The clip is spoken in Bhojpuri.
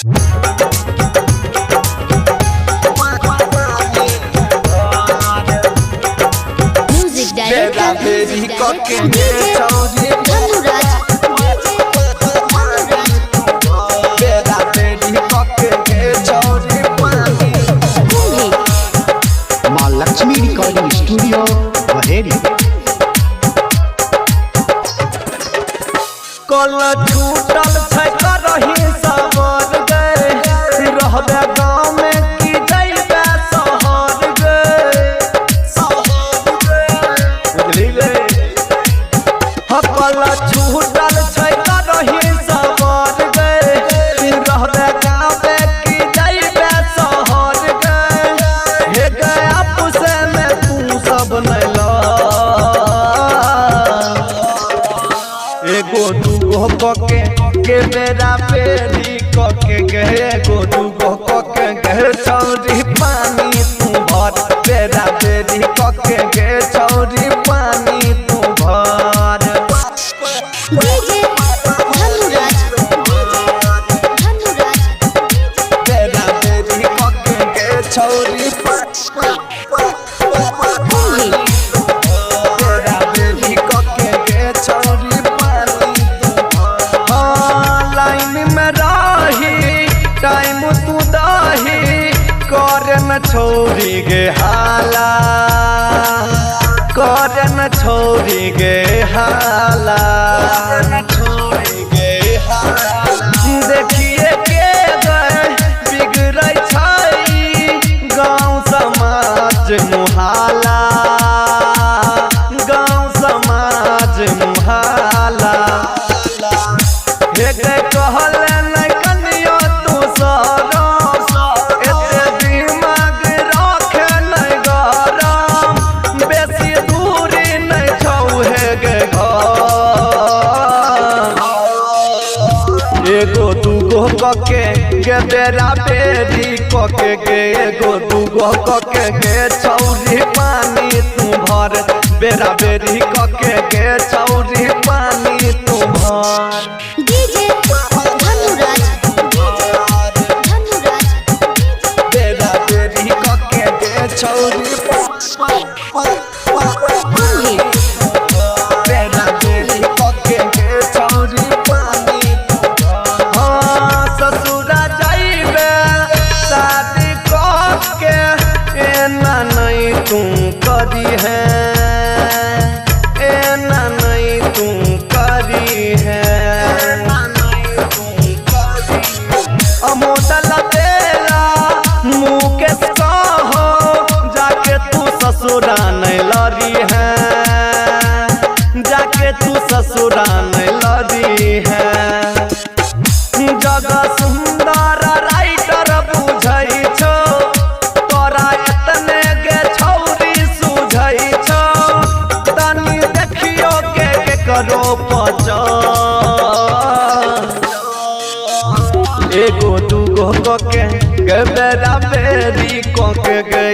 माँ लक्ष्मी रिकॉर्डिंग स्टूडियो बहेरी। कल छूटल छै करही सबर गए रहबे गाँव में की जइबे शहर गए बुझली गे। कल छूटल छै करही सबर गए रहबे गाँव में की जइबे शहर गए। हे गए आपस में तू सब नहीं ला एगो दूगो कके के बेरा बेरी कके गए एगो दूगो कके गए छौरी पानी तू भर बेरा बेरी कके गए छौरी पानी तू भर। बेरा बेरी कके गए छौरी टाइम तू दाही करे न छोड़ी गे हाला करे न छोड़ी गे हाला देखिए के गए बिगड़ै छै गाँव समाज मुहाला गाँव समाज मुहाला। हे गए कहले एगो दूगो कके गे बेरा बेरी कके गे एगो दूगो कके गे छौरी पानी तू भर बेरा बेरी कके गे छौरी पानी तू भर। बेरा बेरी कके गे छौरी बेरा बेरी कके गे छौरी पानी ससुरा जाइबे शादी करके एना नहीं तू करी है एना नहीं तू करी है। अमोदल तेरा मुकेश कहो जाके तू ससुरा नहीं लड़ी है जाके तू ससुरा नहीं लड़ी है। जगह सुंदर राइटर बुझै छो तोरा एतने गे छौरी सुझै छो तनी देखियो के करो पहचान। एगो दूगो कके गे बेरा बेरी कके गे